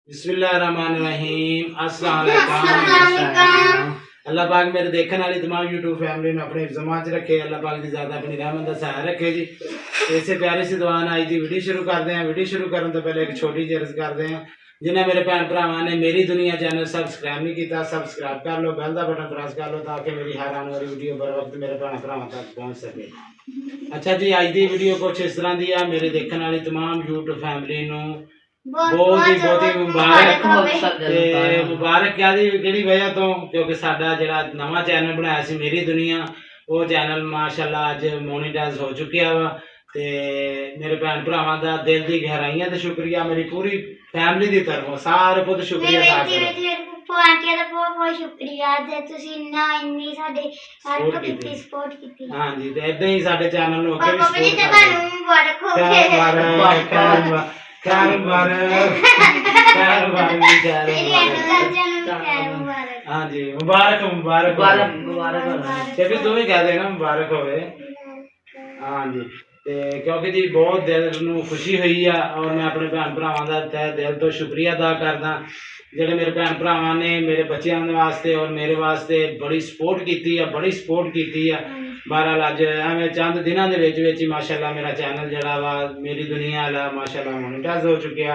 बिस्मिल्लाहिर्रहमानिर्रहीम। अस्सलाम वालेकुम। अल्लाह पाक मेरे देखने वाली तमाम यूट्यूब फैमिली ने अपने जमा च रखे। अल्लाह पाक की ज़्यादा अपनी रहमत का सहारा रखे जी। इसे प्यारी सी दुआ आज की वीडियो शुरू करते हैं। वीडियो शुरू करने तो पहले एक छोटी जी अर्ज करते हैं, जिन्हें मेरे भैन भरावां ने मेरी दुनिया चैनल सब्सक्राइब नहीं किया, सब्सक्राइब कर लो, बेल का बटन प्रेस कर लो ताकि मेरी हर आने वाली वीडियो बर वक्त मेरे भैन भरावां तक पहुँच सके। अच्छा जी, अज की वीडियो कुछ इस तरह की है। मेरे देखने वाली तमाम यूट्यूब फैमिली बहुत ही मुबारक मुबारक किहड़ी वजह तो, क्योंकि साडा जिहड़ा नवा चैनल बनाया सी मेरी दुनिया, वो चैनल माशाअल्लाह अज मोनीटाइज हो चुकिया वा। ते मेरे भैन भरावां दा दिल दी गहराइयां ते शुक्रिया, मेरी पूरी फैमिली दी तरफों सारे पुत शुक्रिया अदा करो। आंटिया दा बहुत शुक्रिया जे तुसी इन्नी साडे हेल्प कीती, सपोर्ट कीती। हां जी, ते इदां ही साडे चैनल नु अगे भी सपोर्ट सपोर्ट करदे। ਤੁਹਾਨੂੰ ਮੁਬਾਰਕ ਹੋਵੇ। हाँ जी, मुबारक मुबारक भी तू भी कह देना मुबारक होवे। हाँ जी, क्योंकि जी बहुत दिल नूं खुशी हुई है और मैं अपने भैन भरावां दा तहे दिल तो शुक्रिया अदा करदा, जिहड़े मेरे भैन भरावां ने मेरे बच्चों वास्ते और मेरे वास्ते बड़ी सपोर्ट की है, बड़ी सपोर्ट की है। बहरहाल अज एवं चंद दिनों के विच ही माशाअल्लाह मेरा चैनल जिहड़ा वा मेरी दुनिया वाला माशाअल्लाह मोनीटाइज हो चुकिया।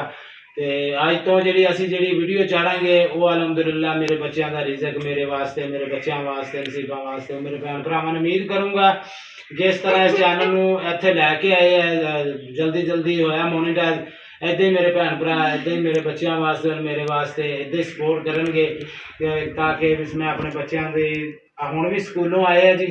ते अज तो जी असी जी वीडियो चाढ़ांगे वो अलहमदुलिल्लाह मेरे बच्चों का रिजक मेरे वास्ते, मेरे बच्चों वास्ते, नसीबा वास्ते, मेरे भैन भरावां ने उम्मीद करूँगा जिस तरह इस चैनल नूं इत्थे लैके आए है, जल्दी जल्दी होया मोनीटाइज, इदां ही मेरे भैन भरा इदां ही मेरे बच्चों वास्ते और मेरे वास्ते इदां ही सपोर्ट करनगे, ताकि मैं अपने बच्चों की हुण भी स्कूलों आए है जी,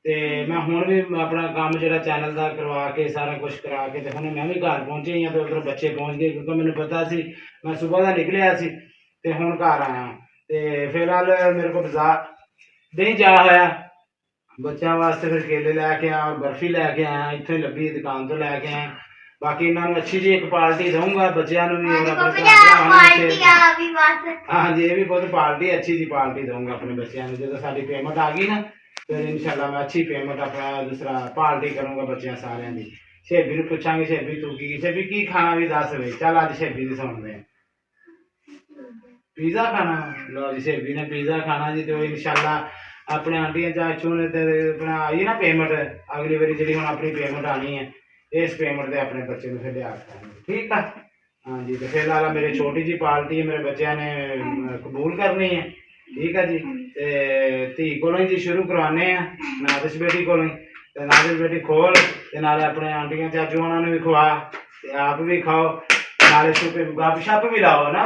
ते मैं हुण भी अपना काम जिहड़ा चैनल का करवा के सारा कुछ करा के, ते हुण मैं भी घर पहुंचे ही तो उधर बच्चे पहुंच गए, क्योंकि मैनूं पता सी मैं सुबह का निकलिया सी ते हुण घर आया। ते फिलहाल मेरे को बाजार नहीं जा होया, बच्चों वास्ते फिर केले लैके आया और बर्फी लैके आया, इत्थों ही लभी दुकान तो लैके आया। बाकी इन्होंने अच्छी जी एक पार्टी दूंगा बच्चों भी और अपने हाँ जी, ये भी बहुत पार्टी अच्छी जी पार्टी दूंगा अपने बच्चों को। जो सारी पेमेंट आ गई ना, फिर इंशाल्लाह मैं अच्छी पेमेंट अपना दूसरा पार्टी करूँगा बच्चों सारे की। शेबी नूं पुछांगे, शेबी तू की खाना भी दस बजे, चल अज शेबी दी सुनते हैं। पिज़्ज़ा खाना, लो जी शेबी ने पिज़्ज़ा खाना जी। तो इंशाल्लाह अपने आंटियां चाचू ने अपना आई ना पेमेंट, अगली बारी जी हम अपनी पेमेंट आनी है, इस पेमेंट से अपने बच्चे को फिर लिया ठीक है। हाँ जी, तो फिलहाल मेरी छोटी जी पार्टी मेरे बच्चों ने कबूल करनी है, ठीक है जी। धी को जी शुरू करवाने नादिश बेटी को, नादिश बेटी खोल नाले अपने आंटियां चाचू उन्होंने भी खवा, आप भी खाओ, नाले छुपे गप शप भी लाओ ना।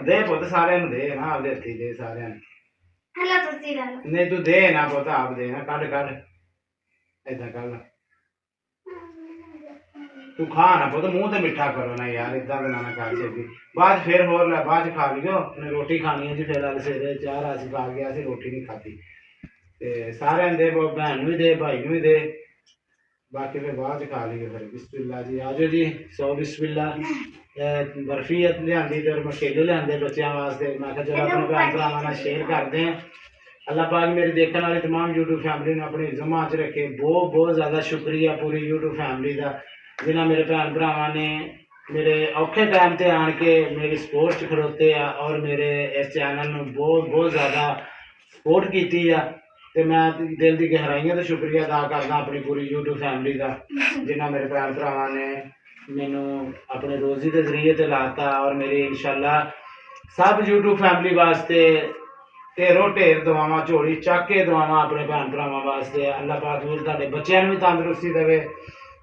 दे पुत सारे दे ना, आपदे हत्थी दे सारे नहीं, तू दे ना पुत, आप दे ना, कड कड इदा कर ला, तू खा ना पुत, मुंह तो मिठा करो ना यार, इदा ना कर छेती, बाद फिर होर लै बाद खा लियो, रोटी खानी है जी। फिर सवेरे चाह अस खा गया, असी रोटी नहीं खाती, ते सारे दे, भैन भी दे, भाई भी दे, बाकी फिर बाद खा लीए। फिर बिस्मिल्लाह जी, आ जाओ जी, सौ बिस्मिल्लाह। बर्फी लिया तो केले लिया बच्चों वास्ते, मैं चलो अपने भैन भरावां शेयर करते हैं। अल्लाह पाक मेरे देखने वाली तमाम यूट्यूब फैमिली ने अपनी जमा च रखे। बहुत बहुत ज़्यादा शुक्रिया पूरी यूट्यूब फैमिली का, जिन्हें मेरे भैन भरावां ने मेरे औखे टाइम से आन के मेरी सपोर्ट च खड़ोते हैं और मेरे इस चैनल में बहुत बहुत ज़्यादा सपोर्ट की है। तो मैं दिल की गहराइयां तो शुक्रिया अदा करदा अपनी पूरी यूट्यूब फैमिली का, जिन्हें मेरे भैन भरावां ने मैनू अपने रोज़ी के जरिए ते लाता, और मेरी इंशाल्लाह सब यूट्यूब फैमिली वास्ते ढेरों ढेर दुआवां, झोली चक के दुआवां अपने भैन भरावां वास्ते। अल्लाह पाक भी तुहाडे बच्चों भी तंदुरुस्ती देवे,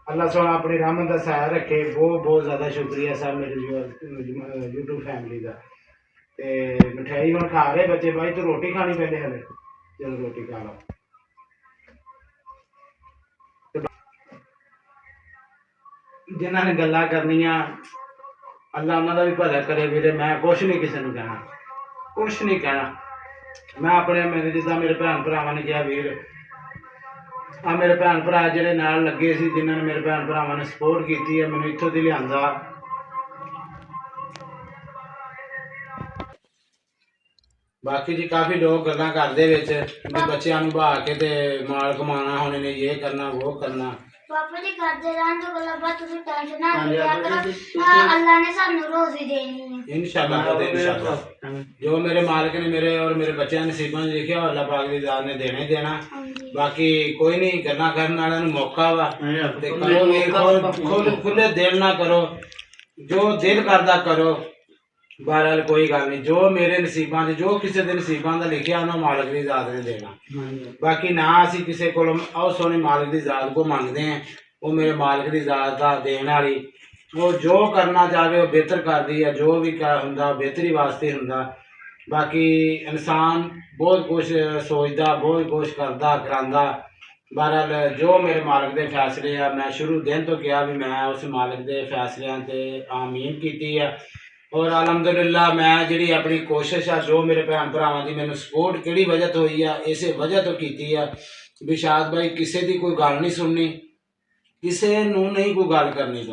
अल्लाह सोना अपनी रहमत का सहारा रखे। बहुत बहुत ज़्यादा शुक्रिया सब मेरी यूट्यूब फैमिली का। तो मिठाई हम खा रहे बच्चे, भाई तू रोटी खानी पहले हले, चलो रोटी खा लो। जिन्हों ने गल्लां करनियां अल्लाह उन्होंने भी भला करे वीरे, मैं कुछ नहीं किसी को कहना, कुछ नहीं कहना। मैं अपने मेरे जिदा मेरे भैन भरावां ने कहा वीर, आ मेरे भैन भरा जिहड़े नाल लगे सी, जिन्होंने मेरे भैन भरावां ने सपोर्ट की है, मैनूं इत्थों दी लिआंदा। बाकी जी काफ़ी लोग गल्लां करदे विच बच्चों नूं बहा के ते माल कमाना, हुण इन्हें ये करना वो करना, ਪਾਪਾ ਜੀ ਕਰਦੇ ਰਹਿਣ ਤੋਂ ਗੱਲਾਂ ਬਾਤ ਤੁਸੀਂ ਟੈਨਸ਼ਨ ਨਾ ਲਿਆ ਕਰੋ ਅੱਲਾ ਨੇ ਸਾਨੂੰ ਰੋਜ਼ੀ ਦੇਣੀ ਹੈ इंशाल्लाह कदे इंशाल्लाह जो मेरे मालिक ने मेरे और मेरे बच्चों नसीबां च लिखिया अल्लाह पाक दी ज़ात ने देना ही देना ਹਾਂਜੀ बाकी कोई नहीं गल्लां करन वालियां नूं मौका वा ते करो वीर खुले दिल ना करो जो दिल करदा करो बहरहाल कोई गल नहीं जो मेरे नसीबां च जो किसी दे नसीबां दा लिखिया उन्हां मालिक दी ज़ात ने देना बाकी ना असीं किसी कोलों आओ सोहनी मालिक दी ज़ात को मंगदे हैं वो मेरे मालिक दी ज़ात दा देण वाली वो जो करना चाहे वो बेहतर करती है जो भी हुंदा बेहतरी वास्ते हुंदा बाकी इंसान बहुत कुछ सोचता बहुत कुछ करता करांदा बहरहाल जो मेरे मालिक के फैसले आ मैं शुरू दिन तो कहा भी मैं उस मालिक के फैसलों से आमीन की है और अलहमदुलिल्लाह मैं जी अपनी कोशिश है जो मेरे भैन भरावां की मैंने सपोर्ट किहड़ी वजह तो हुई है इस वजह तो की है भी शायद भाई किसी की कोई गल नहीं सुननी किसी नूं नहीं कोई गल करनी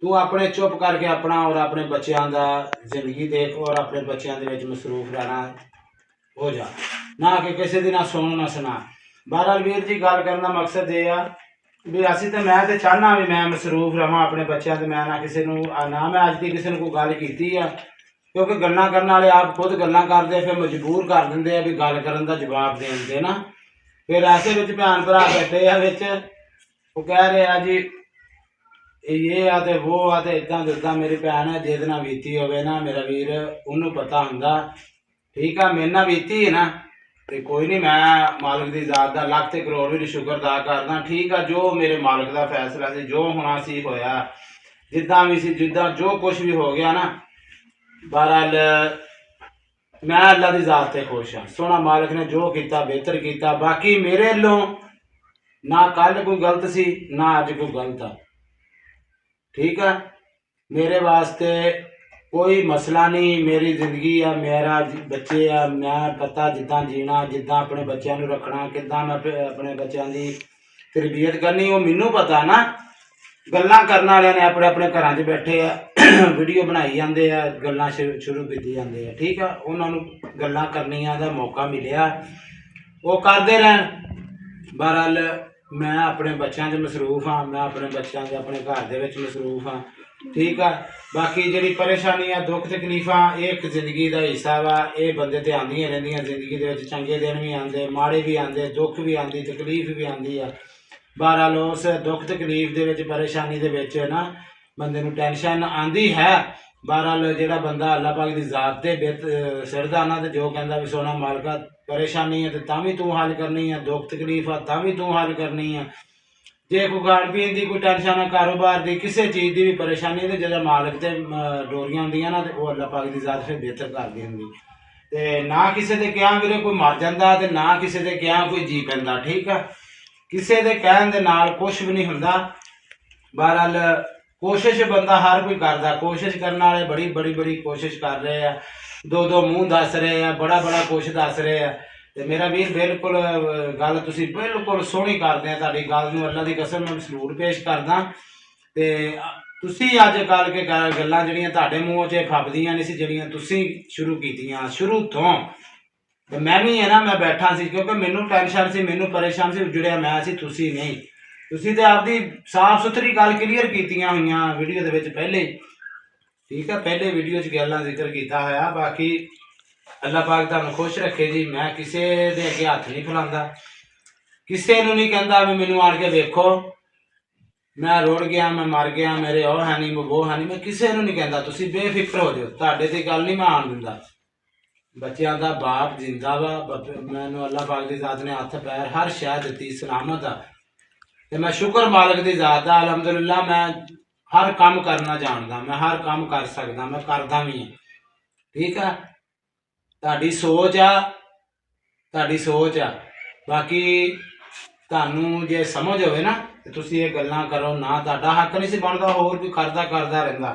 तू अपने चुप करके अपना और अपने बच्चों का जिंदगी देख और अपने बच्चों के विच मसरूफ रहना हो जा ना कि किसी की ना सुन ना सुना बहरहाल वीर जी गल करने का मकसद ये आ भी असी तो मैं तो चाहना भी मैं मसरूफ रहा अपने बच्चों से मैं ना किसी ना मैं अज तक किसी ने कोई गल की है क्योंकि गल्लां करने वाले आप खुद गल्लां करते फिर मजबूर कर देंगे भी गल करन दा जवाब देंगे ना फिर ऐसे विच भैन भरा बैठे आ विच वो कह रहे आ जी ये आ ते वो आ ते इदां दिता मेरी भैन है जिहदे नाल बीती होवे ना मेरा वीर उन्होंने पता हुंदा ठीक है मेरे नाल बीती है ना ते कोई नहीं मैं मालिक दी ज़ात दा लख ते करोड़ भी शुक्र अदा करदा ठीक है जो मेरे मालिक दा फैसला सी जो होना सी होया जिद्दां भी सी जिद्दां जो कुछ भी हो गया ना बहरहाल मैं अल्लाह दी ज़ात ते खुश हाँ सोना मालिक ने जो किया बेहतर किया बाकी मेरे लों ना कल कोई गलत सी ना अज कोई गलत आ ठीक है मेरे वास्ते कोई मसला नहीं मेरी जिंदगी है मेरा बच्चे है मैं पता जिद्दां जीना जिद्दां अपने बच्चों को रखना किद्दां मैं अपने बच्चों की तरबियत करनी वो मैनू पता ना गल्लां करने वाले ने अपने अपने घर च बैठे आ वीडियो बनाई जाते हैं गल्लां शुरू की जाते हैं ठीक है उन्होंने गल्लां करनियां दा मौका मिलिया वो करते रहन बहरहाल मैं अपने बच्चों से मसरूफ हाँ मैं अपने बच्चों से अपने घर के मसरूफ हाँ ठीक है बाकी जी परेशानी है दुख तकलीफा एक जिंदगी का हिस्सा वा ये बंदे तो आंदियां रहिंदियां जिंदगी के चंगे दिन भी आते माड़े भी आते दुख भी आती तकलीफ भी आती है बहरहाल उस दुख तकलीफ के परेशानी के ना बंदे नूं टेंशन आती है बहरहाल जो बंदा अल्लाह पाक की ज़ात से सिरदा ना तो जो कहता भी सोना मालका परेशानी है तो भी तू हल करनी है दुख तकलीफ है भी तू हल करनी है जे कोई खाण पीन की कोई टेंशन है कारोबार की किसी चीज़ की भी परेशानी है जो मालिक से डोरियां होंदियां ना तो अल्लाह पाक की ज़ात फिर बेहतर करती होंगी तो ना किसी के क्या वीरे कोई मर जाता तो ना किसी के क्या कोई जी पैंदा ठीक है किसी के कहण दे नाल कुछ भी नहीं हुंदा बहरहाल कोशिश बंदा हर कोई करता कोशिश करने वाले बड़ी बड़ी बड़ी कोशिश कर रहे हैं दो मुँह दस रहे हैं बड़ा बड़ा कुछ दस रहे हैं तो मेरा वीर बिल्कुल गल तुसीं बिल्कुल सोहनी करदे हैं तुहाडी गल नूं अल्लाह दी कसम मैं सलूट पेश करदा ते तुसीं अज कल के गल्लां जिहड़ियां तुहाडे मूँह च फबदियां नहीं सी जिहड़ियां तुसीं शुरू कीतियां शुरू तो मैं भी है ना मैं बैठा सी क्योंकि मैनू टेंशन सी मैनू परेशान सी जुड़िया मैं सी तुसीं नहीं तुसीं ते आपदी साफ सुथरी गल क्लीयर कीतियां होईयां वीडियो दे विच पहले ठीक है पहले वीडियो च गल्लां जिक्र कीता होया बाकी अल्लाह पाक तुहानूं खुश रखे जी मैं किसी दे अगे हथ नहीं फैलांदा किसी नूं नहीं कहंदा भी मैनू आण के वेखो मैं रुड़ गया मैं मर गया मेरे वो है नहीं वो है नहीं मैं किसी नूं नहीं कहंदा तुसीं बेफिक्र हो जाओ तुहाडे ते गल नहीं मैं आण दिंदा बच्चों का बाप जिंदा वा मैनू अल्लाह पाक की ज़ात ने हथ पैर हर शह दी सलामत आ ते मैं शुक्र मालिक की ज़ात दा अलहमदुलिल्लाह मैं हर काम करना जानदा मैं हर काम कर सकदा मैं करदा भी हाँ ठीक है तुहाडी सोच आ बाकी तुहानूं जे समझ होवे ना ते तुसीं ये गल्लां करो ना तुहाडा हक नहीं सी बनदा होर कोई करदा रहिंदा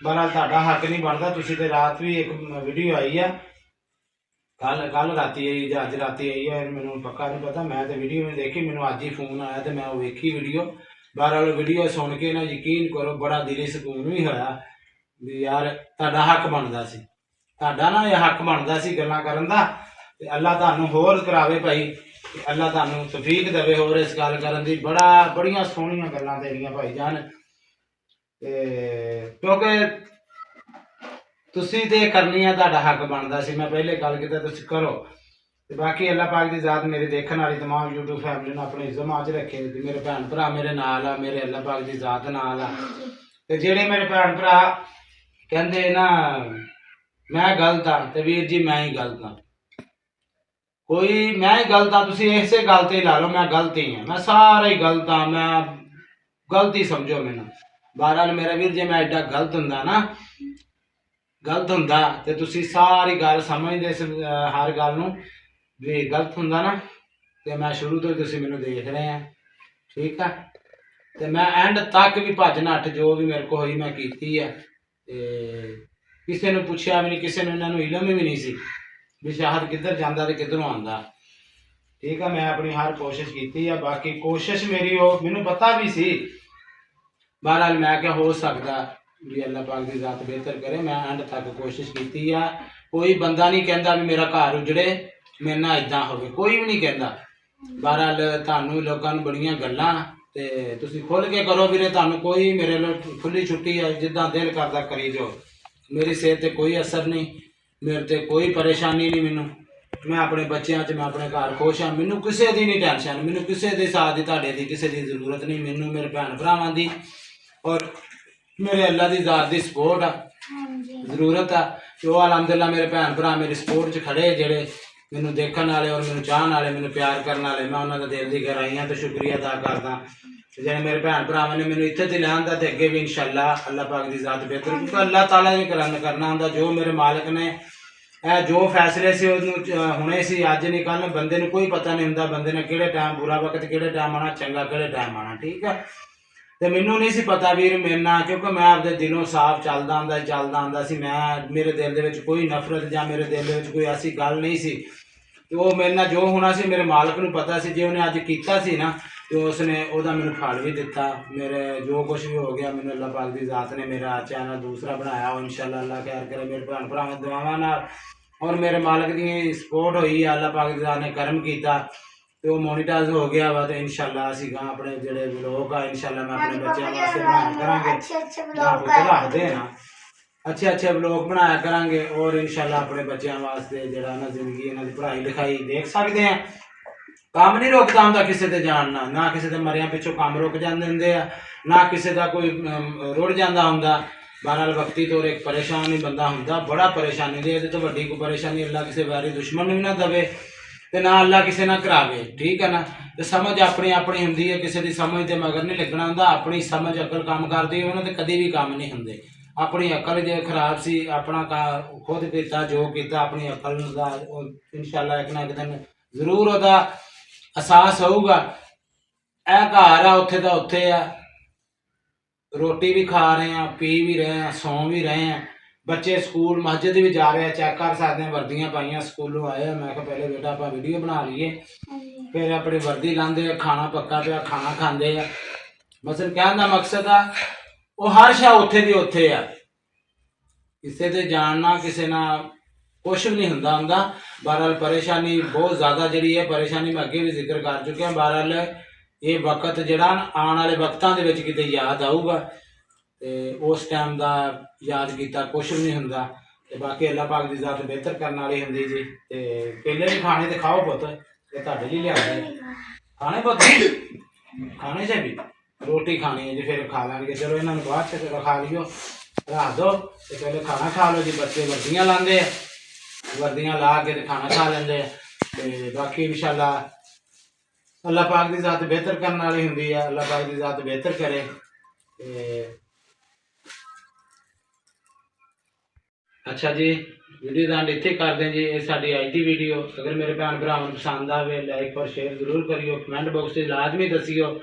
बहरहाल तुहाडा हक नहीं बनदा तुसीं ते रात भी एक वीडियो आई है कल राती आई जां अज राती आई है मैनूं पक्का नहीं पता मैं तो वीडियो नहीं देखी मैनूं अज ही फोन आया तो मैं वेखी वीडियो बहरहाल वीडियो सुन के ना यकीन करो बड़ा दिली सुकून भी होया भी यार तुहाडा हक बनदा सी तुहाडा ना ये हक बनदा सी गल्लां करन दा ते अल्लाह तुहानूं होर करावे भाई ਅੱਲਾ ਤੁਹਾਨੂੰ ਤੌਫੀਕ ਦੇਵੇ ਹੋਰ ਇਸ ਗੱਲ ਕਰਨ ਦੀ। ਬੜੀਆਂ ਸੋਹਣੀਆਂ ਗੱਲਾਂ ਤੇਰੀਆਂ ਭਾਈ ਜਾਨ, ਤੇ ਕਿਉਂਕਿ ਤੁਸੀਂ ਤੇ ਕਰਨੀਆਂ, ਤੁਹਾਡਾ ਹੱਕ ਬਣਦਾ ਸੀ। ਮੈਂ ਪਹਿਲੇ ਗੱਲ ਕੀਤਾ, ਤੁਸੀਂ ਕਰੋ। ਤੇ ਬਾਕੀ ਅੱਲਾ ਪਾਕ ਦੀ ਜ਼ਾਤ ਮੇਰੇ ਦੇਖਣ ਵਾਲੀ तमाम YouTube ਫੈਮਿਲੀ ਨੂੰ ਆਪਣੀ ਜ਼ਮਾਤ 'ਚ ਰੱਖੇ। ਤੇ ਮੇਰੇ ਭੈਣ ਭਰਾ ਮੇਰੇ ਨਾਲ ਆ, ਮੇਰੇ ਅੱਲਾ ਪਾਕ ਦੀ ਜ਼ਾਤ ਨਾਲ ਆ। ਤੇ ਜਿਹੜੇ ਮੇਰੇ ਭੈਣ ਭਰਾ ਕਹਿੰਦੇ ਨਾ ਮੈਂ ਗਲਤ ਹਾਂ, ਤੇ ਵੀਰ ਜੀ ਮੈਂ ਹੀ ਗਲਤ ਹਾਂ। ਕੋਈ ਮੈਂ ਹੀ ਗਲਤ ਹਾਂ, ਤੁਸੀਂ ਇਸੇ ਗੱਲ ਤੇ ਲਾ ਲਓ ਮੈਂ ਗਲਤ ਹੀ ਹਾਂ। ਮੈਂ ਸਾਰਾ ਹੀ ਗਲਤ ਹਾਂ, ਮੈਂ ਗਲਤ ਹੀ ਸਮਝੋ ਮੈਨੂੰ। ਬਹਰਾਲ ਮੇਰਾ ਵੀਰ ਜੇ ਮੈਂ ਐਡਾ ਗਲਤ ਹੁੰਦਾ ਨਾ, ਗਲਤ ਹੁੰਦਾ ਤੇ ਤੁਸੀਂ ਸਾਰੀ ਗੱਲ ਸਮਝਦੇ ਹਰ ਗੱਲ ਨੂੰ ਵੀ ਗਲਤ ਹੁੰਦਾ ਨਾ, ਤੇ ਮੈਂ ਸ਼ੁਰੂ ਤੋਂ ਹੀ ਤੁਸੀਂ ਮੈਨੂੰ ਦੇਖ ਰਹੇ ਆ, ਠੀਕ ਆ। ਤੇ ਮੈਂ ਐਂਡ ਤੱਕ ਵੀ ਭੱਜ ਨੱਠ ਜੋ ਵੀ ਮੇਰੇ ਕੋਲ ਹੋਈ ਮੈਂ ਕੀਤੀ ਆ। ਤੇ ਕਿਸੇ ਨੂੰ ਪੁੱਛਿਆ ਵੀ ਨਹੀਂ, ਕਿਸੇ ਨੂੰ ਇਹਨਾਂ ਨੂੰ ਇਲਮ ਵੀ ਨਹੀਂ ਸੀ ਵੀ ਸ਼ਾਹਦ ਕਿੱਧਰ ਜਾਂਦਾ ਤੇ ਕਿੱਧਰੋਂ ਆਉਂਦਾ, ਠੀਕ ਆ। ਮੈਂ ਆਪਣੀ ਹਰ ਕੋਸ਼ਿਸ਼ ਕੀਤੀ ਆ। ਬਾਕੀ ਕੋਸ਼ਿਸ਼ ਮੇਰੀ ਉਹ ਮੈਨੂੰ ਪਤਾ ਵੀ ਸੀ। ਬਹਰਾਲ ਮੈਂ ਕਿਹਾ ਹੋ ਸਕਦਾ ਵੀ ਅੱਲਾ ਪਾਕ ਦੀ ਜ਼ਾਤ ਬਿਹਤਰ ਕਰੇ। ਮੈਂ ਐਂਡ ਤੱਕ ਕੋਸ਼ਿਸ਼ ਕੀਤੀ ਆ। ਕੋਈ ਬੰਦਾ ਨਹੀਂ ਕਹਿੰਦਾ ਵੀ ਮੇਰਾ ਘਰ ਉਜੜੇ, ਮੇਰੇ ਨਾਲ ਇਦਾਂ ਹੋਵੇ, ਕੋਈ ਵੀ ਨਹੀਂ ਕਹਿੰਦਾ। ਬਹਰਾਲ ਤੁਹਾਨੂੰ ਲੋਕਾਂ ਨੂੰ ਬੜੀਆਂ ਗੱਲਾਂ, ਤੇ ਤੁਸੀਂ ਖੁੱਲ੍ਹ ਕੇ ਕਰੋ ਵੀਰੇ, ਤੁਹਾਨੂੰ ਕੋਈ ਮੇਰੇ ਨਾਲ ਖੁੱਲ੍ਹੀ ਛੁੱਟੀ ਹੈ, ਜਿੱਦਾਂ ਦਿਲ ਕਰਦਾ ਕਰੀ ਜਾਓ। ਮੇਰੀ ਸਿਹਤ ਤੇ ਕੋਈ ਅਸਰ ਨਹੀਂ, ਮੇਰੇ ਤੇ ਕੋਈ ਪਰੇਸ਼ਾਨੀ ਨਹੀਂ। ਮੈਨੂੰ ਮੈਂ ਆਪਣੇ ਬੱਚਿਆਂ 'ਚ, ਮੈਂ ਆਪਣੇ ਘਰ ਖੁਸ਼ ਹਾਂ। ਮੈਨੂੰ ਕਿਸੇ ਦੀ ਨਹੀਂ ਟੈਨਸ਼ਨ, ਮੈਨੂੰ ਕਿਸੇ ਦੇ ਸਾਥ ਦੀ, ਤੁਹਾਡੇ ਦੀ ਕਿਸੇ ਦੀ ਜ਼ਰੂਰਤ ਨਹੀਂ। ਮੈਨੂੰ ਮੇਰੇ ਭੈਣ ਭਰਾਵਾਂ ਦੀ ਔਰ ਮੇਰੇ ਅੱਲਾ ਦੀ ਜ਼ਾਤ ਦੀ ਸਪੋਰਟ ਆ, ਜ਼ਰੂਰਤ ਆ। ਤੇ ਉਹ ਅਲਹਮਦੁਲਿਲਾ ਮੇਰੇ ਭੈਣ ਭਰਾ ਮੇਰੀ ਸਪੋਰਟ 'ਚ ਖੜੇ, ਜਿਹੜੇ ਮੈਨੂੰ ਦੇਖਣ ਵਾਲੇ ਔਰ ਮੈਨੂੰ ਚਾਹਣ ਵਾਲੇ, ਮੈਨੂੰ ਪਿਆਰ ਕਰਨ ਵਾਲੇ। ਮੈਂ ਉਹਨਾਂ ਦਾ ਦਿਲ ਦੀ ਗਹਿਰਾਈਆਂ ਤੋਂ ਸ਼ੁਕਰੀਆ ਅਦਾ ਕਰਦਾ। ਤੇ ਜਿਹੜੇ ਮੇਰੇ ਭੈਣ ਭਰਾਵਾਂ ਨੇ ਮੈਨੂੰ ਇੱਥੇ ਤੇ ਲਿਆਂਦਾ, ਤੇ ਅੱਗੇ ਵੀ ਇਨਸ਼ਾਅੱਲਾ ਅੱਲਾ ਪਾਕ ਦੀ ਜ਼ਾਤ ਬਿਹਤਰ, ਕਿਉਂਕਿ ਅੱਲਾਹ ਤਾਲਾ ਨੇ ਕਰਨਾ ਹੁੰਦਾ। ਜੋ ਮੇਰੇ ਮਾਲਕ ਨੇ ਇਹ ਜੋ ਫੈਸਲੇ ਸੀ ਉਹਨੂੰ ਹੁਣੇ ਸੀ, ਅੱਜ ਨਹੀਂ ਕੱਲ੍ਹ। ਬੰਦੇ ਨੂੰ ਕੋਈ ਪਤਾ ਨਹੀਂ ਹੁੰਦਾ ਬੰਦੇ ਨੇ ਕਿਹੜੇ ਟਾਈਮ, ਬੁਰਾ ਵਕਤ ਕਿਹੜੇ ਟਾਈਮ ਆਉਣਾ, ਚੰਗਾ ਕਿਹੜੇ ਟਾਈਮ ਆਉਣਾ, ਠੀਕ ਆ। ਤੇ ਮੈਨੂੰ ਨਹੀਂ ਸੀ ਪਤਾ ਵੀਰ ਮੇਰੇ ਨਾਲ, ਕਿਉਂਕਿ ਮੈਂ ਆਪਦੇ ਦਿਲੋਂ ਸਾਫ਼ ਚੱਲਦਾ ਆਉਂਦਾ ਸੀ। ਮੇਰੇ ਦਿਲ ਦੇ ਵਿੱਚ ਕੋਈ ਨਫ਼ਰਤ ਜਾਂ ਮੇਰੇ ਦਿਲ ਦੇ ਵਿੱਚ ਕੋਈ ਐਸੀ ਗੱਲ ਨਹੀਂ ਸੀ। ਤੇ ਉਹ ਮੇਰੇ ਨਾਲ ਜੋ ਹੋਣਾ ਸੀ ਮੇਰੇ ਮਾਲਕ ਨੂੰ ਪਤਾ ਸੀ। ਜੇ ਉਹਨੇ ਅੱਜ ਕੀਤਾ ਸੀ ਨਾ, ਤੇ ਉਸਨੇ ਉਹਦਾ ਮੈਨੂੰ ਫਲ ਵੀ ਦਿੱਤਾ। ਮੇਰੇ ਜੋ ਕੁਛ ਵੀ ਹੋ ਗਿਆ, ਮੈਨੂੰ ਅੱਲਾ ਪਾਕ ਦੀ ਜ਼ਾਤ ਨੇ ਮੇਰਾ ਚੈਨਲ ਦੂਸਰਾ ਬਣਾਇਆ। ਉਹ ਇਨਸ਼ਾਅੱਲਾ ਅੱਲਾ ਖੈਰ ਕਰੇ ਮੇਰੇ ਭੈਣ ਭਰਾਵਾਂ ਦੀ ਦੁਆਵਾਂ ਨਾਲ, ਔਰ ਮੇਰੇ ਮਾਲਕ ਦੀ ਸਪੋਰਟ ਹੋਈ ਆ। ਅੱਲਾ ਪਾਕ ਦੀ ਜ਼ਾਤ ਨੇ ਕਰਮ ਕੀਤਾ ਤੇ ਉਹ ਮੋਨੀਟਾਈਜ਼ ਹੋ ਗਿਆ ਵਾ। ਤੇ ਇਨਸ਼ਾਅੱਲਾ ਅਸੀਂ ਗਾਂ ਆਪਣੇ ਜਿਹੜੇ ਵਲੋਗ ਆ, ਇਨਸ਼ਾਅੱਲਾ ਮੈਂ ਆਪਣੇ ਬੱਚਿਆਂ ਵਾਸਤੇ ਬਣਾਇਆ ਕਰਾਂਗੇ। ਰੱਖਦੇ ਨਾ ਅੱਛੇ ਵਲੋਗ ਬਣਾਇਆ ਕਰਾਂਗੇ, ਔਰ ਇਨਸ਼ਾਅੱਲਾ ਆਪਣੇ ਬੱਚਿਆਂ ਵਾਸਤੇ ਜਿਹੜਾ ਨਾ ਜ਼ਿੰਦਗੀ, ਇਹਨਾਂ ਦੀ ਪੜ੍ਹਾਈ ਲਿਖਾਈ ਦੇਖ ਸਕਦੇ ਆ। ਕੰਮ ਨਹੀਂ ਰੁਕਦਾ ਹੁੰਦਾ ਕਿਸੇ ਤੇ ਜਾਣ ਨਾਲ, ਨਾ ਕਿਸੇ ਦੇ ਮਰਿਆਂ ਪਿੱਛੋਂ ਕੰਮ ਰੁਕ ਜਾਂਦੇ ਹੁੰਦੇ ਆ, ਨਾ ਕਿਸੇ ਦਾ ਕੋਈ ਰੁੜ ਜਾਂਦਾ ਹੁੰਦਾ। ਬਹਰਾਲ ਵਕਤੀ ਤੌਰ ਇੱਕ ਪਰੇਸ਼ਾਨ ਹੀ ਬੰਦਾ ਹੁੰਦਾ, ਬੜਾ ਪਰੇਸ਼ਾਨੀ ਦੀ। ਇਹਦੇ ਤੋਂ ਵੱਡੀ ਕੋਈ ਪਰੇਸ਼ਾਨੀ ਅੱਲਾ ਕਿਸੇ ਵੈਰੀ ਦੁਸ਼ਮਣ ਨੂੰ ਵੀ ਨਾ ਦੇਵੇ, ਤੇ ਨਾ ਅੱਲਾ ਕਿਸੇ ਨਾਲ ਕਰਾਵੇ, ਠੀਕ ਹੈ ਨਾ। ਤੇ ਸਮਝ ਆਪਣੀ ਹੁੰਦੀ ਹੈ, ਕਿਸੇ ਦੀ ਸਮਝ ਤੇ ਮਗਰ ਨਹੀਂ ਲੱਗਣਾ ਹੁੰਦਾ। ਆਪਣੀ ਸਮਝ ਅਕਲ ਕੰਮ ਕਰਦੀ ਹੋਵੇ ਨਾ, ਤੇ ਕਦੀ ਵੀ ਕੰਮ ਨਹੀਂ ਹੁੰਦੇ। ਆਪਣੀ ਅਕਲ ਜੇ ਖਰਾਬ ਸੀ, ਆਪਣਾ ਖੁਦ ਕੀਤਾ ਜੋ ਕੀਤਾ, ਆਪਣੀ ਅਕਲ ਦਾ ਇਨਸ਼ਾਅੱਲਾ ਇੱਕ ਨਾ ਇੱਕ ਦਿਨ ਜ਼ਰੂਰ ਉਹਦਾ ਅਹਿਸਾਸ ਹੋਊਗਾ। ਇਹ ਘਰ ਆ, ਉੱਥੇ ਦਾ ਉੱਥੇ ਆ। ਰੋਟੀ ਵੀ ਖਾ ਰਹੇ ਆ, ਪੀ ਵੀ ਰਹੇ ਆ, ਸੌਂ ਵੀ ਰਹੇ ਆ। ਬੱਚੇ ਸਕੂਲ ਮਸਜਿਦ ਵੀ ਜਾ ਰਹੇ ਆ, ਚੈੱਕ ਕਰ ਸਕਦੇ ਆ। ਵਰਦੀਆਂ ਪਾਈਆਂ, ਸਕੂਲੋਂ ਆਏ ਆ। ਮੈਂ ਕਿਹਾ ਪਹਿਲੇ ਬੇਟਾ ਆਪਾਂ ਵੀਡੀਓ ਬਣਾ ਲਈਏ, ਫਿਰ ਆਪਣੀ ਵਰਦੀ ਲਾਉਂਦੇ ਆ, ਖਾਣਾ ਪੱਕਾ ਪਿਆ, ਖਾਣਾ ਖਾਂਦੇ ਆ। ਮਸਲ ਕਹਿਣ ਦਾ ਮਕਸਦ ਆ, ਉਹ ਹਰ ਸ਼ਾ ਉੱਥੇ ਦੀ ਉੱਥੇ ਆ। ਕਿਸੇ ਤੇ ਜਾਣਨਾ, ਕਿਸੇ ਨਾਲ ਕੁਛ ਵੀ ਨਹੀਂ ਹੁੰਦਾ। ਬਹਰਾਲ ਪਰੇਸ਼ਾਨੀ ਬਹੁਤ ਜ਼ਿਆਦਾ ਜਿਹੜੀ ਹੈ, ਪਰੇਸ਼ਾਨੀ ਮੈਂ ਅੱਗੇ ਵੀ ਜ਼ਿਕਰ ਕਰ ਚੁੱਕਿਆ। ਬਹਰਾਲ ਇਹ ਵਕਤ ਜਿਹੜਾ ਆਉਣ ਵਾਲੇ ਵਕਤਾਂ ਦੇ ਵਿੱਚ ਕਿਤੇ ਯਾਦ ਆਊਗਾ, ਤੇ ਉਸ ਟਾਈਮ ਦਾ ਯਾਦ ਕੀਤਾ ਕੁਛ ਵੀ ਨਹੀਂ ਹੁੰਦਾ। ਤੇ ਬਾਕੀ ਅੱਲਾ ਪਾਕ ਦੀ ਜ਼ਾਤ ਬਿਹਤਰ ਕਰਨ ਵਾਲੀ ਹੁੰਦੀ ਜੀ। ਤੇ ਪਹਿਲੇ ਵੀ ਖਾਣੇ ਤੇ ਖਾਓ ਪੁੱਤ, ਇਹ ਤੁਹਾਡੇ ਲਈ ਲਿਆਉਂਦਾ ਖਾਣੇ ਪੁੱਤ, ਖਾਣੇ ਚ ਵੀ ਰੋਟੀ ਖਾਣੀ ਹੈ ਜੀ, ਫਿਰ ਖਾ ਲਾਂਗੇ। ਚਲੋ ਇਹਨਾਂ ਨੂੰ ਬਾਅਦ ਚ ਖਾ ਲਿਓ, ਰੱਖ ਦੋ ਤੇ ਪਹਿਲੇ ਖਾਣਾ ਖਾ ਲਓ ਜੀ। ਬੱਚੇ ਵਰਦੀਆਂ ਲਾਉਂਦੇ ਆ, ਵਰਦੀਆਂ ਲਾ ਕੇ ਤੇ ਖਾਣਾ ਖਾ ਲੈਂਦੇ ਆ। ਤੇ ਬਾਕੀ ਇਨਸ਼ਾਅੱਲਾ ਅੱਲਾ ਪਾਕ ਦੀ ਜ਼ਾਤ ਬਿਹਤਰ ਕਰਨ ਵਾਲੀ ਹੁੰਦੀ ਆ। ਅੱਲਾ ਪਾਕ ਦੀ ਜ਼ਾਤ ਬਿਹਤਰ ਕਰੇ। ਤੇ ਅੱਛਾ ਜੀ, ਵੀਡੀਓ ਦਾ ਐਂਡ ਇੱਥੇ ਕਰਦੇ ਜੀ। ਇਹ ਸਾਡੀ ਅੱਜ ਦੀ ਵੀਡੀਓ। ਅਗਰ ਮੇਰੇ ਭੈਣ ਭਰਾਵਾਂ ਨੂੰ ਪਸੰਦ ਆਵੇ, ਲਾਈਕ ਔਰ ਸ਼ੇਅਰ ਜ਼ਰੂਰ ਕਰਿਓ। ਕਮੈਂਟ ਬਾਕਸ 'ਚ ਲਾਜ਼ਮੀ ਦੱਸਿਓ,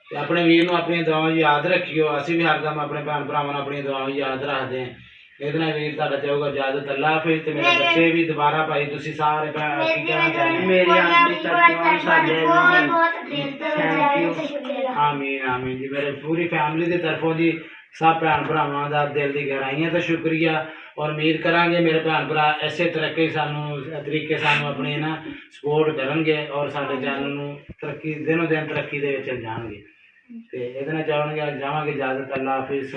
ਤੇ ਆਪਣੇ ਵੀਰ ਨੂੰ ਆਪਣੀਆਂ ਦੁਆਵਾਂ ਯਾਦ ਰੱਖਿਓ। ਅਸੀਂ ਵੀ ਹਰਦਮ ਆਪਣੇ ਭੈਣ ਭਰਾਵਾਂ ਨੂੰ ਆਪਣੀਆਂ ਦੁਆਵਾਂ ਯਾਦ ਰੱਖਦੇ ਹਾਂ। ਇਹਦੇ ਨਾਲ ਵੀਰ ਤੁਹਾਡਾ ਚਾਹੂਗਾ ਇਜਾਜ਼ਤ। ਅੱਲਾ ਹਾਫਿਜ਼। ਤੇ ਮੇਰੇ ਬੱਚੇ ਵੀ ਦੁਬਾਰਾ ਭਾਈ ਤੁਸੀਂ ਸਾਰੇ ਭੈਣ ਕੀ ਕਹਿਣਾ ਚਾਹੁੰਦੇ? ਮੇਰੀ ਬਹੁਤ ਆਮੀਨ ਆਮੀਨ ਜੀ। ਮੇਰੇ ਪੂਰੀ ਫੈਮਿਲੀ ਦੀ ਤਰਫੋਂ ਜੀ ਸਭ ਭੈਣ ਭਰਾਵਾਂ ਦਾ ਦਿਲ ਦੀ ਗਹਿਰਾਈਆਂ ਤੋਂ ਸ਼ੁਕਰੀਆ। ਔਰ ਉਮੀਦ ਕਰਾਂਗੇ ਮੇਰੇ ਭੈਣ ਭਰਾ ਇਸੇ ਤਰੀਕੇ ਸਾਨੂੰ ਆਪਣੀ ਨਾ ਸਪੋਰਟ ਕਰਨਗੇ ਔਰ ਸਾਡੇ ਚੈਨਲ ਨੂੰ ਤਰੱਕੀ ਦਿਨੋਂ ਦਿਨ ਤਰੱਕੀ ਦੇ ਵਿੱਚ ਜਾਣਗੇ। ਤੇ ਇਹਦੇ ਨਾਲ ਜਾਵਾਂਗੇ ਇਜਾਜ਼ਤ। ਅੱਲਾ ਹਾਫਿਜ਼।